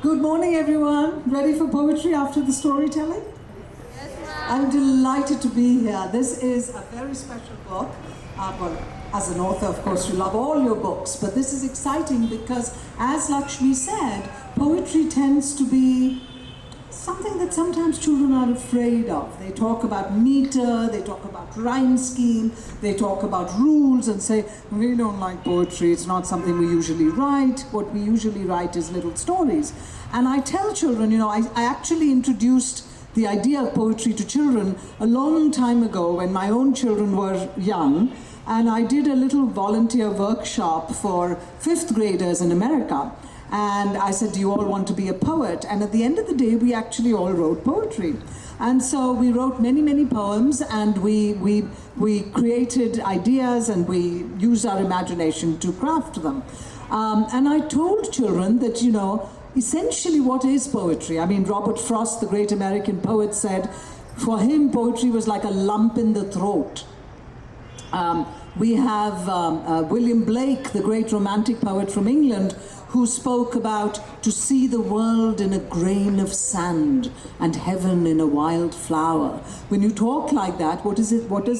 Good morning, everyone. Ready for poetry after the storytelling? Yes, ma'am. I'm delighted to be here. This is a very special book. Well, as an author, of course, you love all your books, but this is exciting because, as Lakshmi said, poetry tends to be something that sometimes children are afraid of. They talk about meter, they talk about rhyme scheme, they talk about rules and say, we don't like poetry, it's not something we usually write. What we usually write is little stories. And I tell children, I actually introduced the idea of poetry to children a long time ago when my own children were young, and I did a little volunteer workshop for 5th graders in America. And I said, do you all want to be a poet? And at the end of the day, we actually all wrote poetry. And so we wrote many, many poems, and we created ideas, and we used our imagination to craft them. And I told children that, essentially what is poetry? I mean, Robert Frost, the great American poet, said, for him, poetry was like a lump in the throat. We have William Blake, the great romantic poet from England, who spoke about to see the world in a grain of sand and heaven in a wild flower. When you talk like that, what does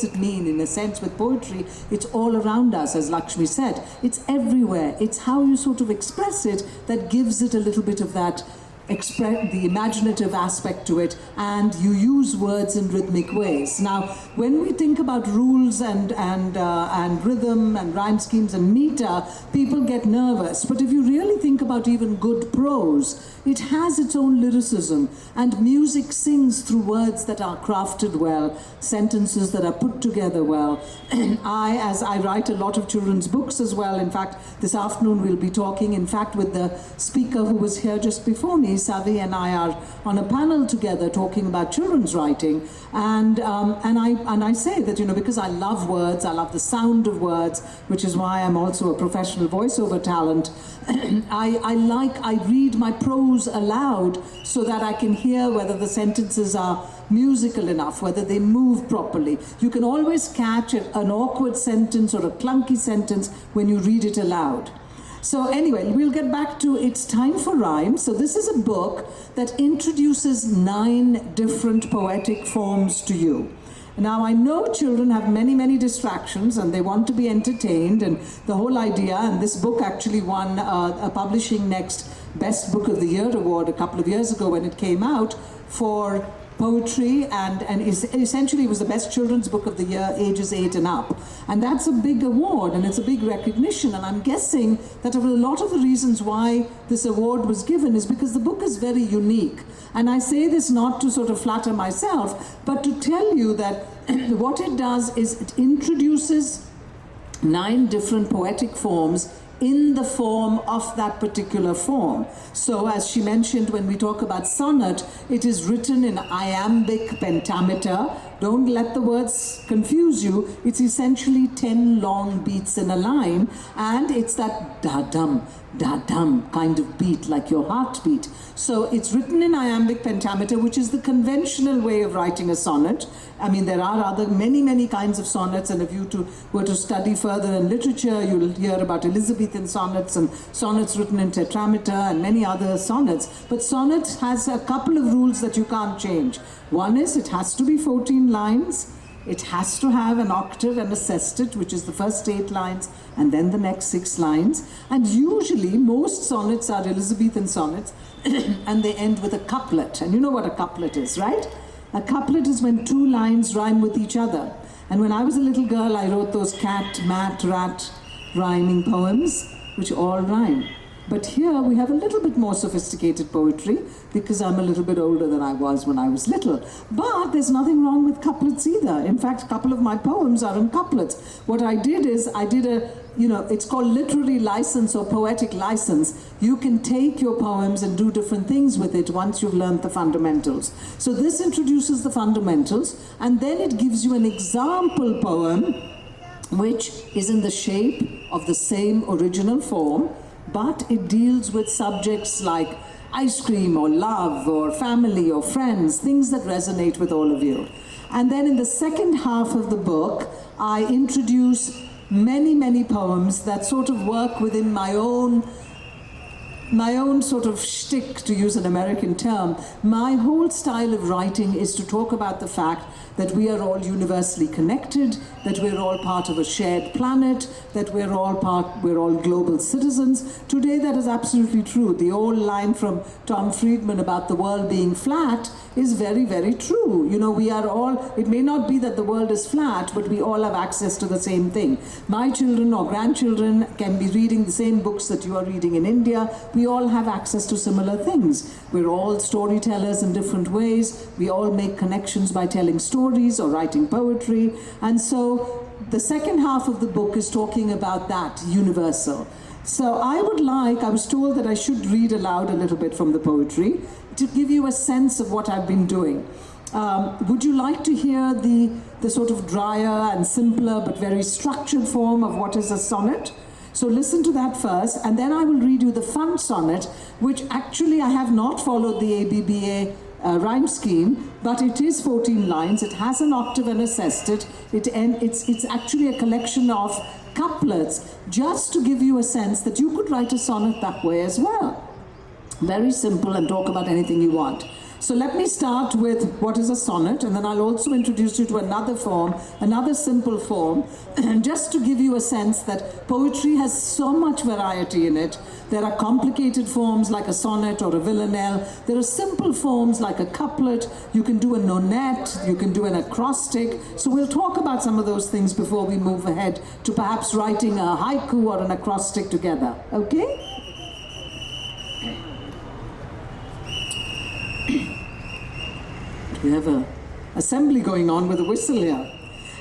it mean? In a sense, with poetry, it's all around us, as Lakshmi said. It's everywhere. It's how you sort of express it that gives it a little bit of that the imaginative aspect to it, and you use words in rhythmic ways. Now, when we think about rules and rhythm and rhyme schemes and meter, people get nervous. But if you really think about even good prose, it has its own lyricism, and music sings through words that are crafted well, sentences that are put together well. As I write a lot of children's books as well, in fact, this afternoon we'll be talking, in fact, with the speaker who was here just before me, Savi, and I are on a panel together talking about children's writing, and I say that, because I love words, I love the sound of words, which is why I'm also a professional voiceover talent. I read my prose aloud so that I can hear whether the sentences are musical enough, whether they move properly. You can always catch an awkward sentence or a clunky sentence when you read it aloud. So anyway, we'll get back to It's Time for Rhyme. So this is a book that introduces 9 different poetic forms to you. Now, I know children have many, many distractions, and they want to be entertained, and the whole idea, and this book actually won a Publishing Next Best Book of the Year award a couple of years ago when it came out for poetry, and essentially it was the best children's book of the year, ages 8 and up. And that's a big award, and it's a big recognition, and I'm guessing that a lot of the reasons why this award was given is because the book is very unique. And I say this not to sort of flatter myself, but to tell you that what it does is it introduces 9 different poetic forms in the form of that particular form. So as she mentioned, when we talk about sonnet, it is written in iambic pentameter. Don't let the words confuse you. It's essentially 10 long beats in a line, and it's that da-dum kind of beat, like your heartbeat. So it's written in iambic pentameter, which is the conventional way of writing a sonnet. I mean, there are many, many kinds of sonnets, and if you were to study further in literature, you'll hear about Elizabethan sonnets and sonnets written in tetrameter and many other sonnets. But sonnet has a couple of rules that you can't change. One is it has to be 14 lines. It has to have an octave and a sestet, which is the first 8 lines, and then the next 6 lines. And usually, most sonnets are Elizabethan sonnets, and they end with a couplet. And you know what a couplet is, right? A couplet is when 2 lines rhyme with each other. And when I was a little girl, I wrote those cat, mat, rat rhyming poems, which all rhyme. But here we have a little bit more sophisticated poetry because I'm a little bit older than I was when I was little. But there's nothing wrong with couplets either. In fact, a couple of my poems are in couplets. What I did is it's called literary license or poetic license. You can take your poems and do different things with it once you've learned the fundamentals. So this introduces the fundamentals, and then it gives you an example poem which is in the shape of the same original form, but it deals with subjects like ice cream or love or family or friends, things that resonate with all of you. And then in the second half of the book, I introduce many, many poems that sort of work within my own my own sort of shtick, to use an American term. My whole style of writing is to talk about the fact that we are all universally connected, that we're all part of a shared planet, that we're all global citizens. Today that is absolutely true. The old line from Tom Friedman about the world being flat is very, very true. You know, we are all, it may not be that the world is flat, but we all have access to the same thing. My children or grandchildren can be reading the same books that you are reading in India. We all have access to similar things. We're all storytellers in different ways. We all make connections by telling stories or writing poetry. And so the second half of the book is talking about that, universal. So I was told that I should read aloud a little bit from the poetry to give you a sense of what I've been doing. Would you like to hear the sort of drier and simpler but very structured form of what is a sonnet? So listen to that first, and then I will read you the fun sonnet, which actually I have not followed the ABBA rhyme scheme, but it is 14 lines. It has an octave and a sestet. It's actually a collection of couplets, just to give you a sense that you could write a sonnet that way as well. Very simple, and talk about anything you want. So let me start with what is a sonnet, and then I'll also introduce you to another form, another simple form, and just to give you a sense that poetry has so much variety in it. There are complicated forms like a sonnet or a villanelle. There are simple forms like a couplet. You can do a nonette, you can do an acrostic. So we'll talk about some of those things before we move ahead to perhaps writing a haiku or an acrostic together, okay? We have an assembly going on with a whistle here.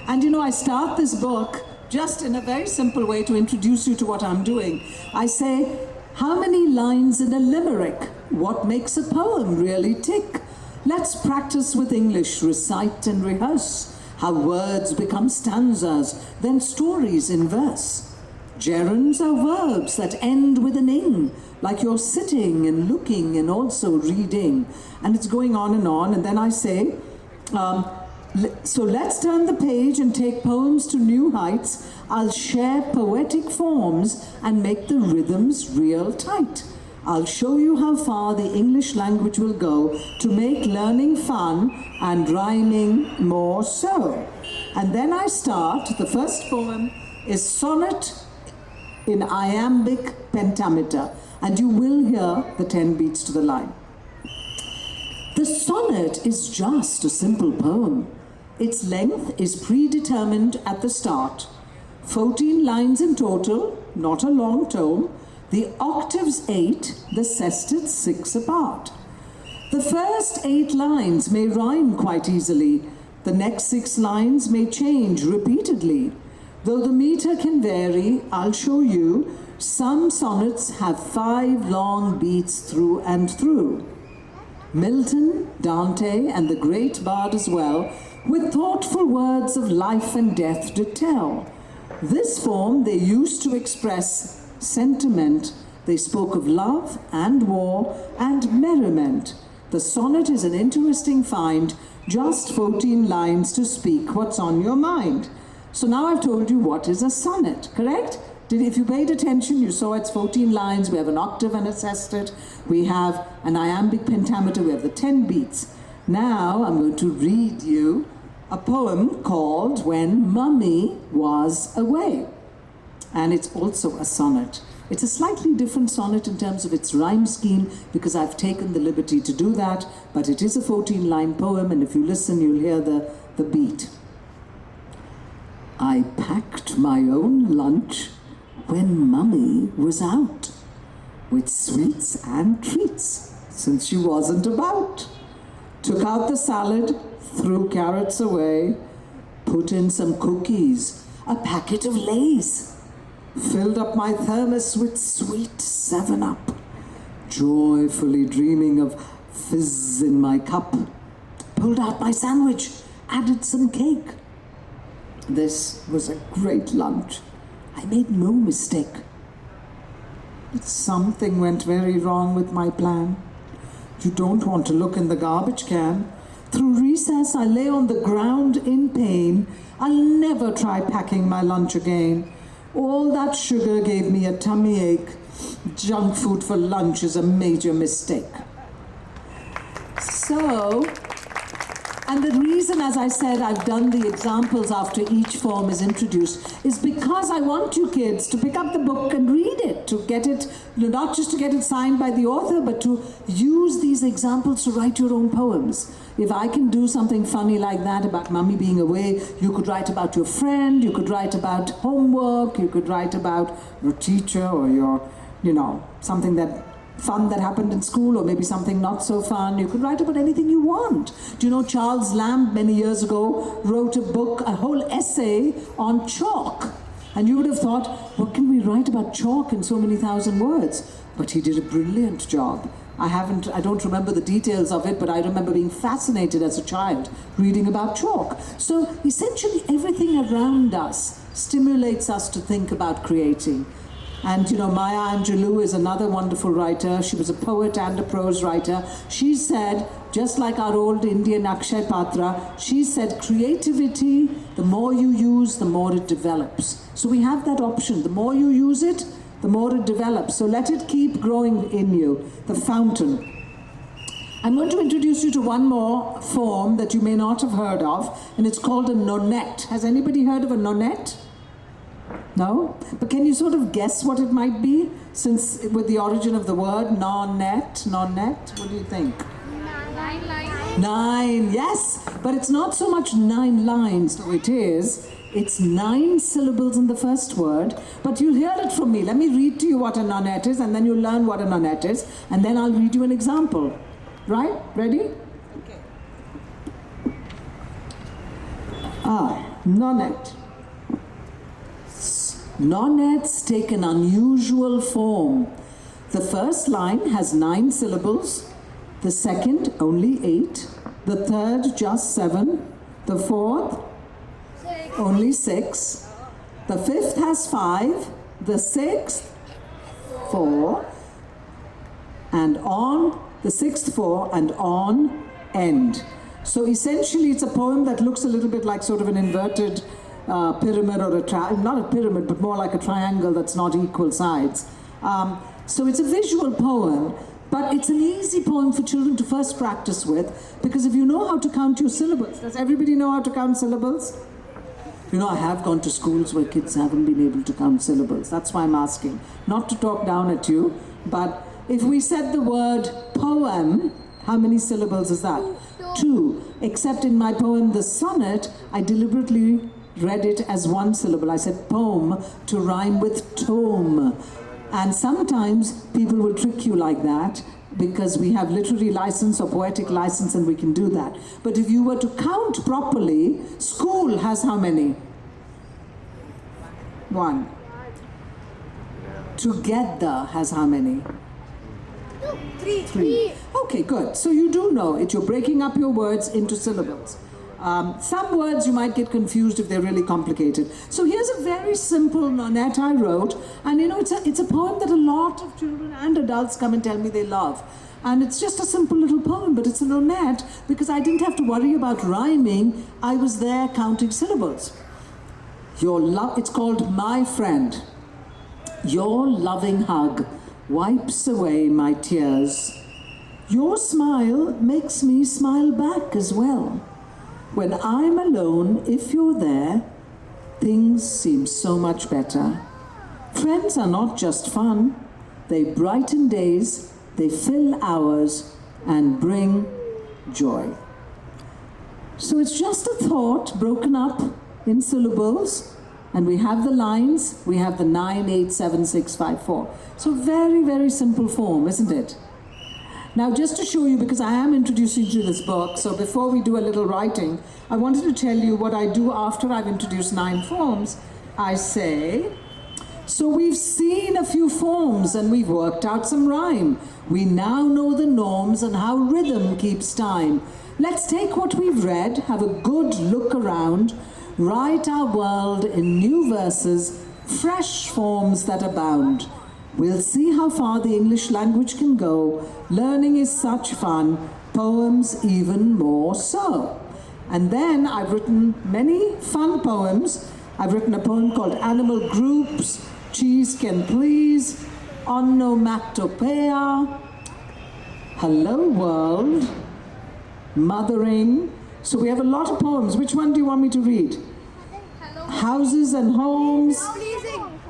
And you know, I start this book just in a very simple way to introduce you to what I'm doing. I say, how many lines in a limerick? What makes a poem really tick? Let's practice with English, recite and rehearse how words become stanzas, then stories in verse. Gerunds are verbs that end with an ing, like you're sitting and looking and also reading. And it's going on, and then I say, so let's turn the page and take poems to new heights. I'll share poetic forms and make the rhythms real tight. I'll show you how far the English language will go to make learning fun and rhyming more so. And then I start, the first poem is Sonnet in iambic pentameter, and you will hear the 10 beats to the line. The sonnet is just a simple poem. Its length is predetermined at the start. 14 lines in total, not a long tome. The octaves 8, the sestets 6 apart. The first 8 lines may rhyme quite easily. The next 6 lines may change repeatedly. Though the meter can vary, I'll show you, some sonnets have 5 long beats through and through. Milton, Dante, and the great bard as well, with thoughtful words of life and death did tell. This form they used to express sentiment. They spoke of love and war and merriment. The sonnet is an interesting find, just 14 lines to speak what's on your mind. So now I've told you what is a sonnet, correct? If you paid attention, you saw it's 14 lines. We have an octave and a sestet. We have an iambic pentameter. We have the 10 beats. Now I'm going to read you a poem called When Mummy Was Away. And it's also a sonnet. It's a slightly different sonnet in terms of its rhyme scheme because I've taken the liberty to do that, but it is a 14-line poem, and if you listen, you'll hear the beat. I packed my own lunch when Mummy was out, with sweets and treats, since she wasn't about. Took out the salad, threw carrots away, put in some cookies, a packet of Lay's, filled up my thermos with sweet 7-Up, joyfully dreaming of fizz in my cup, pulled out my sandwich, added some cake. This was a great lunch. I made no mistake. But something went very wrong with my plan. You don't want to look in the garbage can. Through recess, I lay on the ground in pain. I'll never try packing my lunch again. All that sugar gave me a tummy ache. Junk food for lunch is a major mistake. So, and the reason, as I said, I've done the examples after each form is introduced is because I want you kids to pick up the book and read it, to get it, not just to get it signed by the author, but to use these examples to write your own poems. If I can do something funny like that about mummy being away, you could write about your friend, you could write about homework, you could write about your teacher or your, something that fun that happened in school, or maybe something not so fun. You could write about anything you want. Do you know Charles Lamb many years ago wrote a book, a whole essay on chalk? And you would have thought, what can we write about chalk in so many thousand words? But he did a brilliant job. I don't remember the details of it, but I remember being fascinated as a child reading about chalk. So essentially everything around us stimulates us to think about creating. And Maya Angelou is another wonderful writer. She was a poet and a prose writer. She said, just like our old Indian Akshay Patra, she said, creativity, the more you use, the more it develops. So we have that option. The more you use it, the more it develops. So let it keep growing in you, the fountain. I'm going to introduce you to one more form that you may not have heard of, and it's called a nonette. Has anybody heard of a nonette? No? But can you sort of guess what it might be? Since with the origin of the word, nonette, what do you think? 9 lines. 9, yes. But it's not so much 9 lines, though it is. It's 9 syllables in the first word. But you'll hear it from me. Let me read to you what a nonette is, and then you'll learn what a nonette is. And then I'll read you an example. Right? Ready? Okay. Nonette. Nonettes take an unusual form. The first line has 9 syllables, the second only 8, the third just 7, the fourth 6. only 6, the fifth has 5, the sixth 4, and on, the sixth 4, and on, end. So essentially it's a poem that looks a little bit like sort of an inverted pyramid, or not a pyramid, but more like a triangle that's not equal sides. So it's a visual poem, but it's an easy poem for children to first practice with, because if you know how to count your syllables, does everybody know how to count syllables? I have gone to schools where kids haven't been able to count syllables. That's why I'm asking. Not to talk down at you, but if we said the word poem, how many syllables is that? 2. Except in my poem, The Sonnet, I deliberately read it as 1 syllable. I said poem to rhyme with tome. And sometimes people will trick you like that because we have literary license or poetic license and we can do that. But if you were to count properly, school has how many? 1. Together has how many? 3. Okay, good. So you do know it. You're breaking up your words into syllables. Some words you might get confused if they're really complicated. So here's a very simple nonette I wrote, and it's a poem that a lot of children and adults come and tell me they love. And it's just a simple little poem, but it's a nonette because I didn't have to worry about rhyming. I was there counting syllables. It's called My Friend. Your loving hug wipes away my tears. Your smile makes me smile back as well. When I'm alone, if you're there, things seem so much better. Friends are not just fun. They brighten days, they fill hours, and bring joy. So it's just a thought broken up in syllables, and we have the lines, we have the 9, 8, 7, 6, 5, 4. So very, very simple form, isn't it? Now, just to show you, because I am introducing you to this book, so before we do a little writing, I wanted to tell you what I do after I've introduced 9 forms. I say, so we've seen a few forms and we've worked out some rhyme. We now know the norms and how rhythm keeps time. Let's take what we've read, have a good look around, write our world in new verses, fresh forms that abound. We'll see how far the English language can go. Learning is such fun, poems even more so. And then I've written many fun poems I've written a poem called Animal Groups, Cheese Can Please, Onomatopoeia, Hello World, Mothering. So we have a lot of poems. Which one do you want me to read? Houses and homes,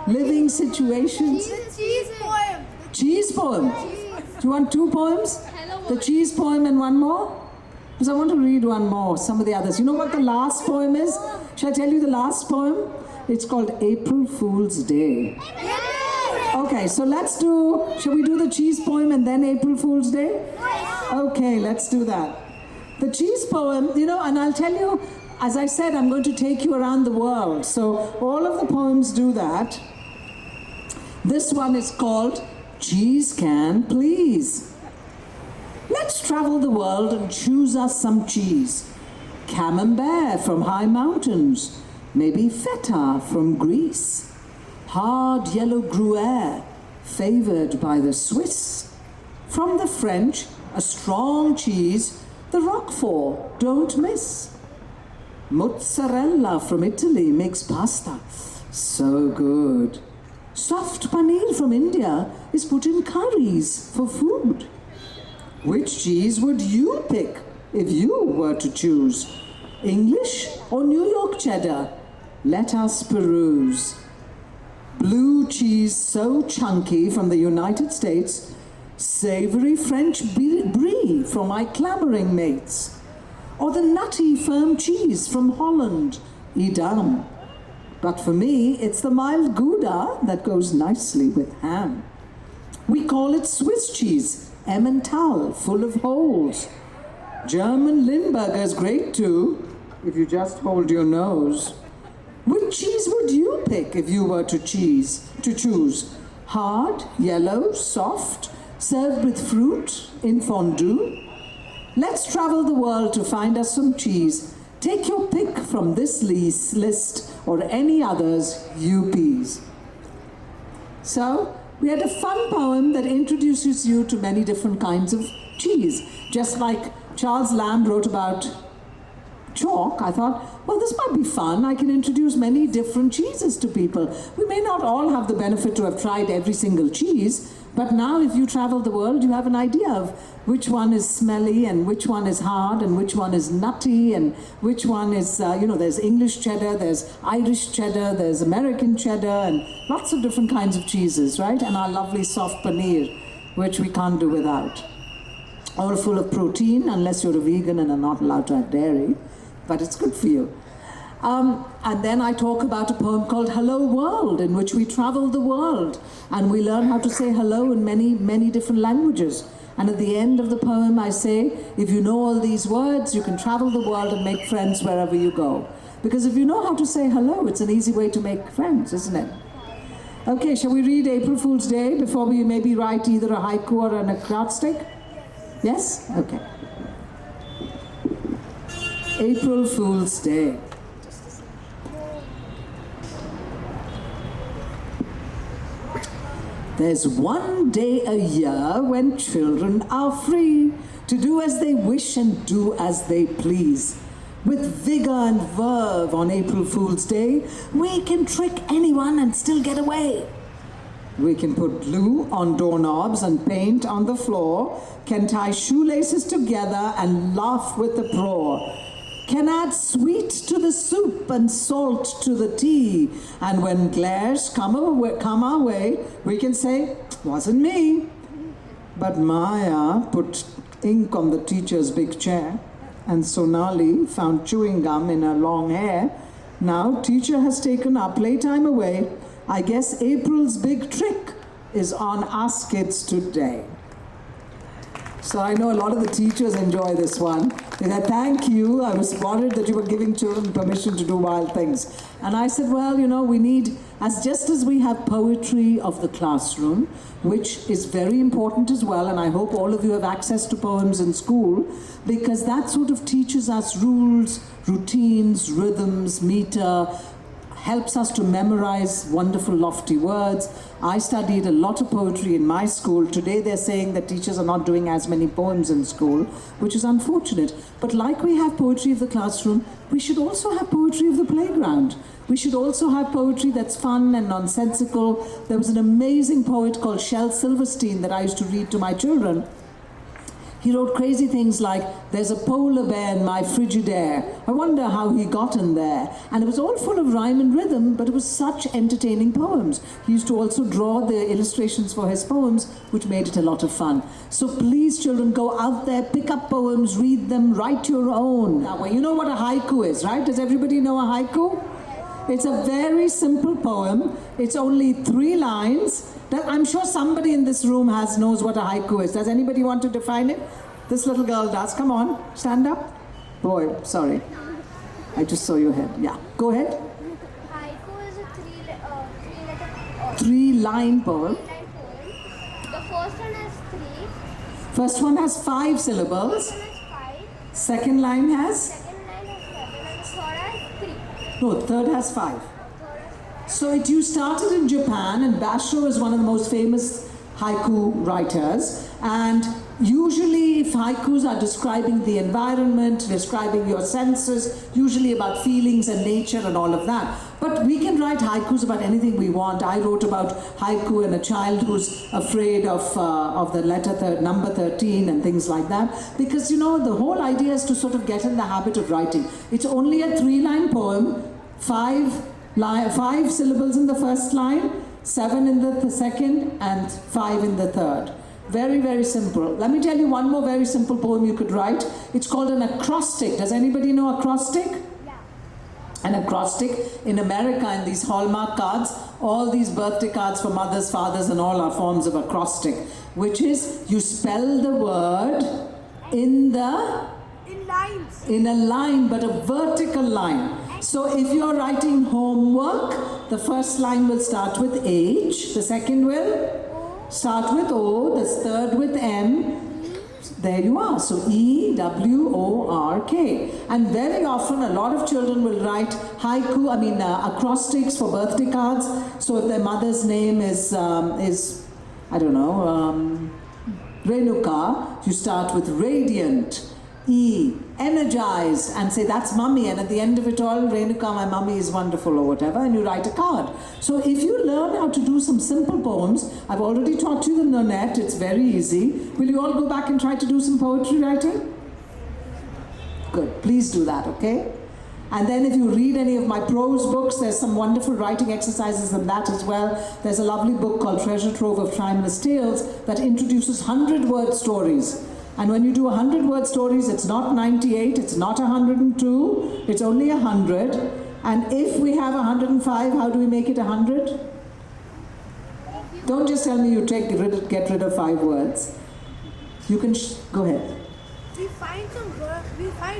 living situations. Cheese poem. Cheese poem. Do you want 2 poems? The cheese poem and one more? Because I want to read one more, some of the others. You know what the last poem is? Shall I tell you the last poem? It's called April Fool's Day. Okay, so shall we do the cheese poem and then April Fool's Day? Okay, let's do that. The cheese poem, and I'll tell you, as I said, I'm going to take you around the world. So all of the poems do that. This one is called Cheese Can Please. Let's travel the world and choose us some cheese. Camembert from high mountains, maybe feta from Greece. Hard yellow Gruyere, favored by the Swiss. From the French, a strong cheese, the Roquefort, don't miss. Mozzarella from Italy makes pasta so good. Soft paneer from India is put in curries for food. Which cheese would you pick if you were to choose? English or New York cheddar? Let us peruse. Blue cheese so chunky from the United States, savory French brie from my clamoring mates, or the nutty firm cheese from Holland, Edam. But for me, it's the mild Gouda that goes nicely with ham. We call it Swiss cheese, Emmental, full of holes. German Limburger is great too, if you just hold your nose. Which cheese would you pick if you were to choose? Hard, yellow, soft, served with fruit in fondue? Let's travel the world to find us some cheese. Take your pick from this list or any others you please. So, we had a fun poem that introduces you to many different kinds of cheese. Just like Charles Lamb wrote about chalk, I thought, well, this might be fun. I can introduce many different cheeses to people. We may not all have the benefit to have tried every single cheese, but now if you travel the world, you have an idea of which one is smelly and which one is hard and which one is nutty and which one is, there's English cheddar, there's Irish cheddar, there's American cheddar, and lots of different kinds of cheeses, right? And our lovely soft paneer, which we can't do without. All full of protein, unless you're a vegan and are not allowed to have dairy, but it's good for you. And then I talk about a poem called Hello World, in which we travel the world and we learn how to say hello in many, many different languages. And at the end of the poem I say, if you know all these words, you can travel the world and make friends wherever you go. Because if you know how to say hello, it's an easy way to make friends, isn't it? Okay, shall we read April Fool's Day before we maybe write either a haiku or an acrostic? Yes? Okay. April Fool's Day. There's one day a year when children are free to do as they wish and do as they please. With vigor and verve on April Fool's Day, we can trick anyone and still get away. We can put glue on doorknobs and paint on the floor, can tie shoelaces together and laugh with uproar, can add sweet to the soup and salt to the tea, and when glares come our way, we can say, wasn't me. But Maya put ink on the teacher's big chair, and Sonali found chewing gum in her long hair. Now teacher has taken our playtime away. I guess April's big trick is on us kids today. So I know a lot of the teachers enjoy this one. They said, thank you. I was worried that you were giving children permission to do wild things. And I said, well, we need, just as we have poetry of the classroom, which is very important as well, and I hope all of you have access to poems in school, because that sort of teaches us rules, routines, rhythms, meter, helps us to memorize wonderful, lofty words. I studied a lot of poetry in my school. Today they're saying that teachers are not doing as many poems in school, which is unfortunate. But like we have poetry of the classroom, we should also have poetry of the playground. We should also have poetry that's fun and nonsensical. There was an amazing poet called Shel Silverstein that I used to read to my children. He wrote crazy things like, there's a polar bear in my Frigidaire. I wonder how he got in there. And it was all full of rhyme and rhythm, but it was such entertaining poems. He used to also draw the illustrations for his poems, which made it a lot of fun. So please, children, go out there, pick up poems, read them, write your own. Now, you know what a haiku is, right? Does everybody know a haiku? It's a very simple poem. It's only 3 lines. I'm sure somebody in this room knows what a haiku is. Does anybody want to define it? This little girl does. Come on, stand up. Boy, sorry. I just saw your head. Yeah, go ahead. Haiku is a three-letter 3-line poem. 3-line poem. The first one has 3. First one has 5 syllables. Second has 5. Second line has? Second line has 7. And the third has 3. No, third has 5. So you started in Japan, and Basho is one of the most famous haiku writers. And usually if haikus are describing the environment, describing your senses, usually about feelings and nature and all of that. But we can write haikus about anything we want. I wrote about haiku and a child who's afraid of the number 13 and things like that. Because, you know, the whole idea is to sort of get in the habit of writing. It's only a 3-line poem, 5 syllables in the first line, 7 in the second, and 5 in the third. Very, very simple. Let me tell you one more very simple poem you could write. It's called an acrostic. Does anybody know acrostic? Yeah. An acrostic in America, in these Hallmark cards, all these birthday cards for mothers, fathers, and all are forms of acrostic, which is you spell the word in a line, but a vertical line. So if you're writing homework, the first line will start with H, the second will start with O, the third with M. There you are. So E-W-O-R-K. And very often a lot of children will write acrostics for birthday cards. So if their mother's name is I don't know, Renuka, you start with radiant. E, energized, and say that's mummy, and at the end of it all, Renuka, my mummy is wonderful, or whatever, and you write a card. So if you learn how to do some simple poems, I've already taught you the nonette, it's very easy. Will you all go back and try to do some poetry writing? Good, please do that, okay? And then if you read any of my prose books, there's some wonderful writing exercises in that as well. There's a lovely book called Treasure Trove of Timeless Tales that introduces 100-word stories. And when you do 100-word stories, it's not 98, it's not 102, it's only 100. And if we have 105, how do we make it 100? Don't just tell me you get rid of 5 words. You can, go ahead. We find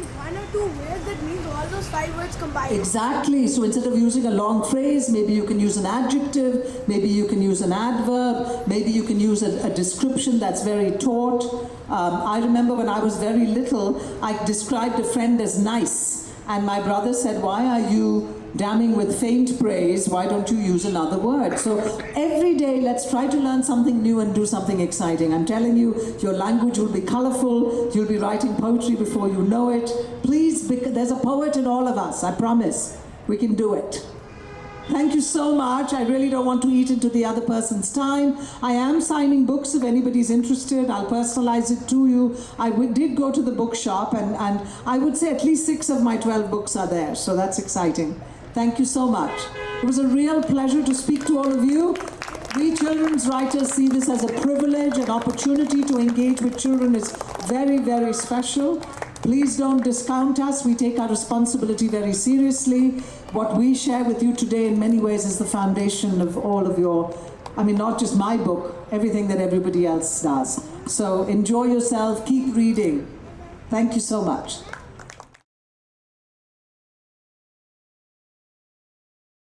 1 or 2 words that means all those 5 words combined. Exactly. So instead of using a long phrase, maybe you can use an adjective, maybe you can use an adverb, maybe you can use a description that's very taut. I remember when I was very little, I described a friend as nice. And my brother said, why are you damning with faint praise? Why don't you use another word? So every day, let's try to learn something new and do something exciting. I'm telling you, your language will be colorful. You'll be writing poetry before you know it. Please, because there's a poet in all of us, I promise. We can do it. Thank you so much. I really don't want to eat into the other person's time. I am signing books if anybody's interested. I'll personalize it to you. I did go to the bookshop and I would say at least 6 of my 12 books are there. So that's exciting. Thank you so much. It was a real pleasure to speak to all of you. We children's writers see this as a privilege, an opportunity to engage with children is very, very special. Please don't discount us. We take our responsibility very seriously. What we share with you today in many ways is the foundation of all of your, not just my book, everything that everybody else does. So enjoy yourself, keep reading. Thank you so much.